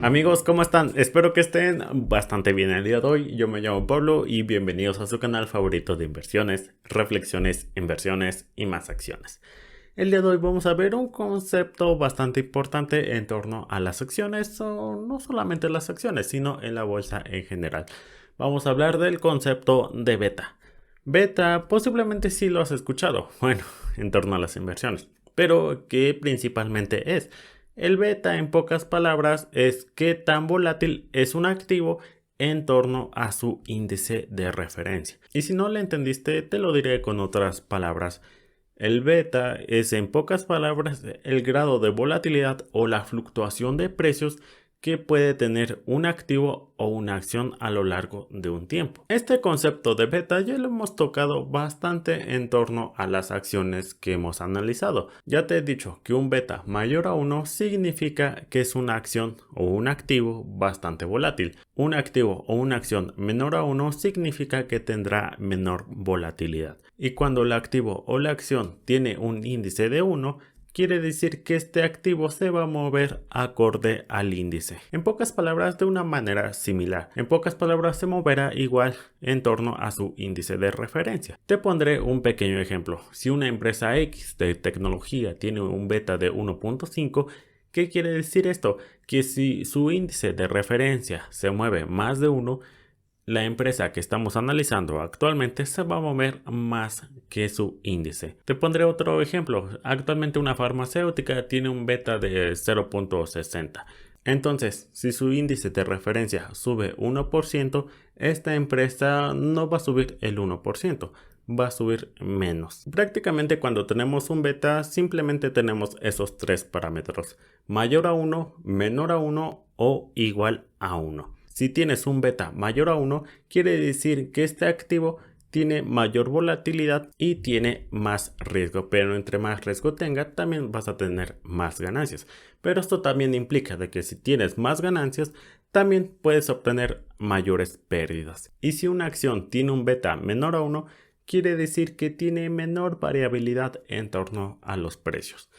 Amigos, ¿cómo están? Espero que estén bastante bien el día de hoy. Yo me llamo Pablo y bienvenidos a su canal favorito de inversiones, reflexiones, inversiones y más acciones. El día de hoy vamos a ver un concepto bastante importante en torno a las acciones, o no solamente las acciones, sino en la bolsa en general. Vamos a hablar del concepto de beta. Beta posiblemente sí lo has escuchado, bueno, en torno a las inversiones, pero ¿qué principalmente es? El beta, en pocas palabras, es qué tan volátil es un activo en torno a su índice de referencia. Y si no le entendiste, te lo diré con otras palabras. El beta es, en pocas palabras, el grado de volatilidad o la fluctuación de precios que puede tener un activo o una acción a lo largo de un tiempo. Este concepto de beta ya lo hemos tocado bastante en torno a las acciones que hemos analizado. Ya te he dicho que un beta mayor a 1 significa que es una acción o un activo bastante volátil. Un activo o una acción menor a 1 significa que tendrá menor volatilidad. Y cuando el activo o la acción tiene un índice de 1, quiere decir que este activo se va a mover acorde al índice. En pocas palabras, de una manera similar. En pocas palabras, se moverá igual en torno a su índice de referencia. Te pondré un pequeño ejemplo. Si una empresa X de tecnología tiene un beta de 1.5, ¿qué quiere decir esto? Que si su índice de referencia se mueve más de 1, la empresa que estamos analizando actualmente se va a mover más que su índice. Te pondré otro ejemplo. Actualmente una farmacéutica tiene un beta de 0.60. Entonces, si su índice de referencia sube 1%, esta empresa no va a subir el 1%, va a subir menos. Prácticamente cuando tenemos un beta, simplemente tenemos esos tres parámetros: mayor a 1, menor a 1 o igual a 1. Si tienes un beta mayor a 1, quiere decir que este activo tiene mayor volatilidad y tiene más riesgo, pero entre más riesgo tenga, también vas a tener más ganancias. Pero esto también implica de que si tienes más ganancias, también puedes obtener mayores pérdidas. Y si una acción tiene un beta menor a 1, quiere decir que tiene menor variabilidad en torno a los precios.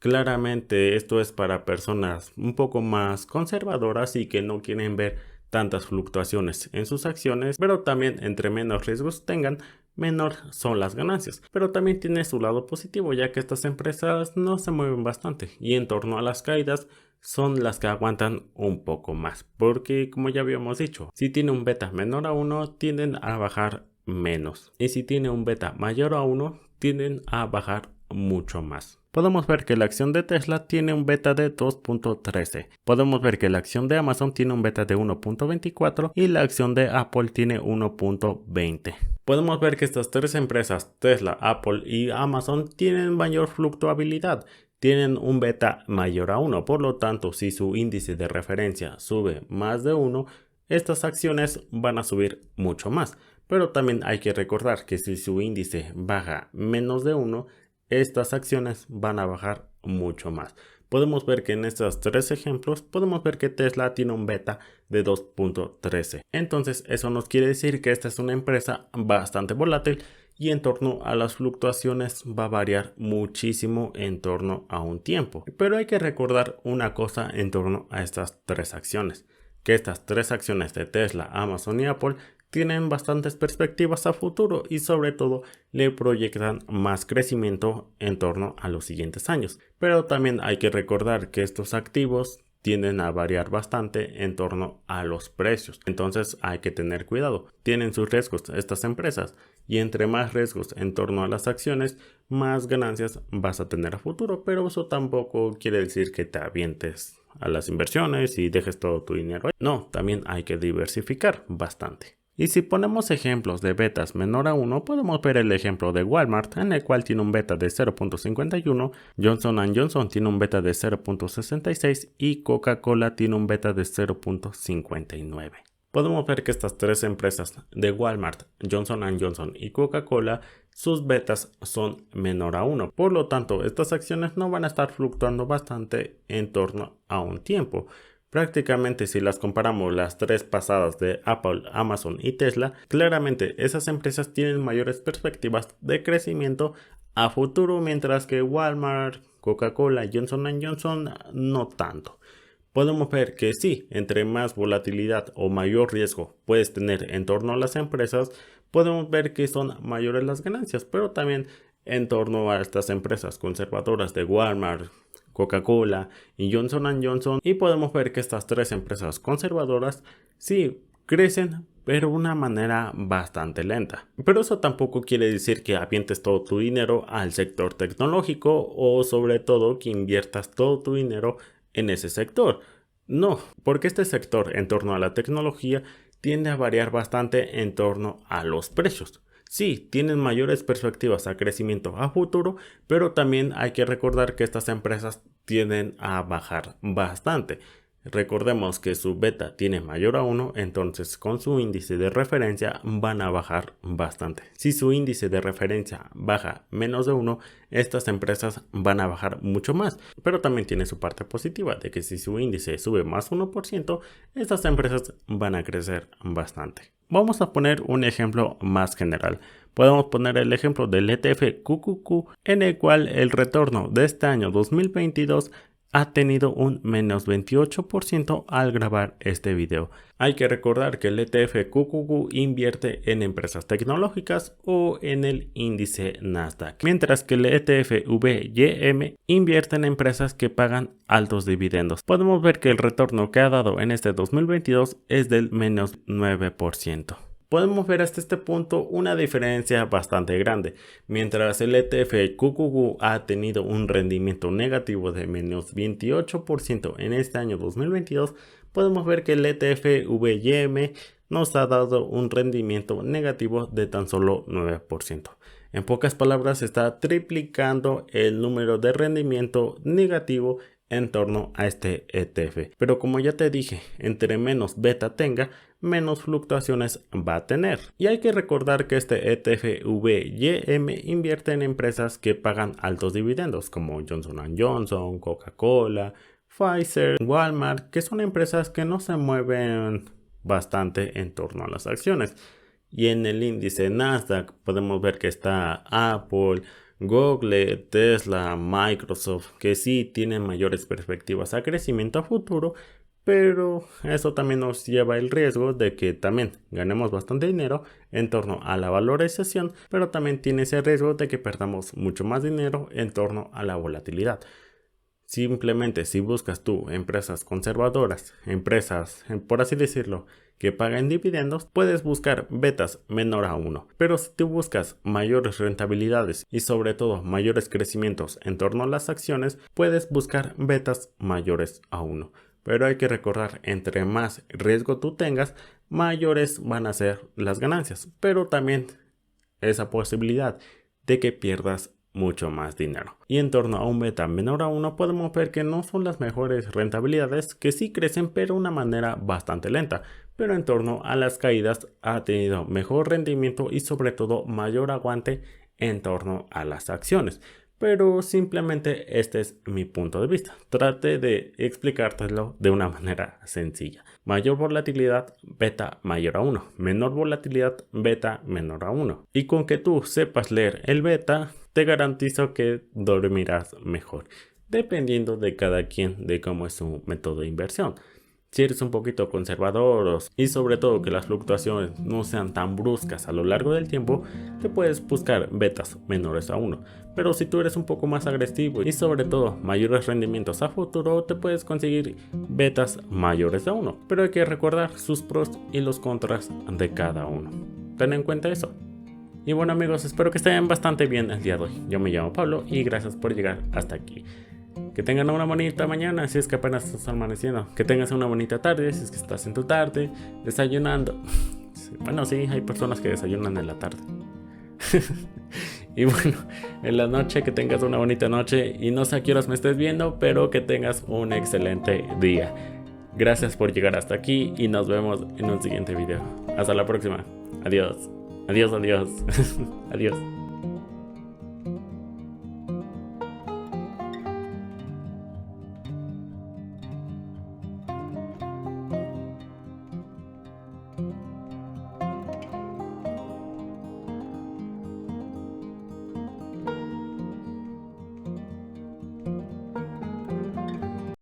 Claramente esto es para personas un poco más conservadoras y que no quieren ver tantas fluctuaciones en sus acciones, pero también entre menos riesgos tengan, menor son las ganancias. Pero también tiene su lado positivo, ya que estas empresas no se mueven bastante y en torno a las caídas son las que aguantan un poco más, porque como ya habíamos dicho, si tiene un beta menor a 1 tienden a bajar menos, y si tiene un beta mayor a 1 tienden a bajar mucho más. Podemos ver que la acción de Tesla tiene un beta de 2.13. Podemos ver que la acción de Amazon tiene un beta de 1.24 y la acción de Apple tiene 1.20. Podemos ver que estas tres empresas, Tesla, Apple y Amazon, tienen mayor fluctuabilidad. Tienen un beta mayor a 1, por lo tanto, si su índice de referencia sube más de 1, estas acciones van a subir mucho más. Pero también hay que recordar que si su índice baja menos de 1, estas acciones van a bajar mucho más. Podemos ver que en estos tres ejemplos, podemos ver que Tesla tiene un beta de 2.13. Entonces, eso nos quiere decir que esta es una empresa bastante volátil y en torno a las fluctuaciones va a variar muchísimo en torno a un tiempo. Pero hay que recordar una cosa en torno a estas tres acciones, que estas tres acciones de Tesla, Amazon y Apple tienen bastantes perspectivas a futuro y sobre todo le proyectan más crecimiento en torno a los siguientes años. Pero también hay que recordar que estos activos tienden a variar bastante en torno a los precios. Entonces hay que tener cuidado. Tienen sus riesgos estas empresas y entre más riesgos en torno a las acciones, más ganancias vas a tener a futuro. Pero eso tampoco quiere decir que te avientes a las inversiones y dejes todo tu dinero. No, también hay que diversificar bastante. Y si ponemos ejemplos de betas menor a 1, podemos ver el ejemplo de Walmart, en el cual tiene un beta de 0.51, Johnson & Johnson tiene un beta de 0.66 y Coca-Cola tiene un beta de 0.59. Podemos ver que estas tres empresas de Walmart, Johnson & Johnson y Coca-Cola, sus betas son menor a 1. Por lo tanto, estas acciones no van a estar fluctuando bastante en torno a un tiempo. Prácticamente si las comparamos las tres pasadas de Apple, Amazon y Tesla, claramente esas empresas tienen mayores perspectivas de crecimiento a futuro, mientras que Walmart, Coca-Cola y Johnson & Johnson no tanto. podemos ver que sí, entre más volatilidad o mayor riesgo puedes tener en torno a las empresas, podemos ver que son mayores las ganancias, pero también en torno a estas empresas conservadoras de Walmart, Coca-Cola y Johnson & Johnson, y podemos ver que estas tres empresas conservadoras sí crecen, pero de una manera bastante lenta. Pero eso tampoco quiere decir que avientes todo tu dinero al sector tecnológico o sobre todo que inviertas todo tu dinero en ese sector. No, porque este sector en torno a la tecnología tiende a variar bastante en torno a los precios. Sí, tienen mayores perspectivas a crecimiento a futuro, pero también hay que recordar que estas empresas tienden a bajar bastante. Recordemos que su beta tiene mayor a 1, entonces con su índice de referencia van a bajar bastante. Si su índice de referencia baja menos de 1, estas empresas van a bajar mucho más. Pero también tiene su parte positiva de que si su índice sube más 1%, estas empresas van a crecer bastante. Vamos a poner un ejemplo más general. Podemos poner el ejemplo del ETF QQQ, en el cual el retorno de este año 2022 ha tenido un menos 28% al grabar este video. Hay que recordar que el ETF QQQ invierte en empresas tecnológicas o en el índice Nasdaq, mientras que el ETF VYM invierte en empresas que pagan altos dividendos. Podemos ver que el retorno que ha dado en este 2022 es del menos 9%. Podemos ver hasta este punto una diferencia bastante grande. Mientras el ETF QQQ ha tenido un rendimiento negativo de menos 28% en este año 2022, podemos ver que el ETF VYM nos ha dado un rendimiento negativo de tan solo 9%. En pocas palabras, está triplicando el número de rendimiento negativo en torno a este ETF. Pero como ya te dije, entre menos beta tenga, menos fluctuaciones va a tener. Y hay que recordar que este ETF VYM invierte en empresas que pagan altos dividendos como Johnson & Johnson, Coca-Cola, Pfizer, Walmart, que son empresas que no se mueven bastante en torno a las acciones. Y en el índice Nasdaq podemos ver que está Apple, Google, Tesla, Microsoft, que sí tienen mayores perspectivas a crecimiento a futuro, pero eso también nos lleva el riesgo de que también ganemos bastante dinero en torno a la valorización, pero también tiene ese riesgo de que perdamos mucho más dinero en torno a la volatilidad. Simplemente si buscas tú empresas conservadoras, empresas, por así decirlo, que pagan dividendos, puedes buscar betas menor a 1. Pero si tú buscas mayores rentabilidades y sobre todo mayores crecimientos en torno a las acciones, puedes buscar betas mayores a 1. Pero hay que recordar, entre más riesgo tú tengas, mayores van a ser las ganancias. Pero también esa posibilidad de que pierdas mucho más dinero. Y en torno a un beta menor a 1 podemos ver que no son las mejores rentabilidades, que sí crecen pero de una manera bastante lenta, pero en torno a las caídas ha tenido mejor rendimiento y sobre todo mayor aguante en torno a las acciones. Pero simplemente este es mi punto de vista. Trate de explicártelo de una manera sencilla. Mayor volatilidad, beta mayor a 1. Menor volatilidad, beta menor a 1. Y con que tú sepas leer el beta, te garantizo que dormirás mejor, dependiendo de cada quien, de cómo es su método de inversión. Si eres un poquito conservador y sobre todo que las fluctuaciones no sean tan bruscas a lo largo del tiempo, te puedes buscar betas menores a 1. Pero si tú eres un poco más agresivo y sobre todo mayores rendimientos a futuro, te puedes conseguir betas mayores a 1. Pero hay que recordar sus pros y los contras de cada uno. Ten en cuenta eso. Y bueno amigos, espero que estén bastante bien el día de hoy. Yo me llamo Pablo y gracias por llegar hasta aquí. Que tengan una bonita mañana si es que apenas estás amaneciendo. Que tengas una bonita tarde si es que estás en tu tarde, desayunando. Bueno, sí, hay personas que desayunan en la tarde. Y bueno, en la noche que tengas una bonita noche. Y no sé a qué horas me estés viendo, pero que tengas un excelente día. Gracias por llegar hasta aquí y nos vemos en un siguiente video. Hasta la próxima. Adiós. Adiós, adiós. Adiós.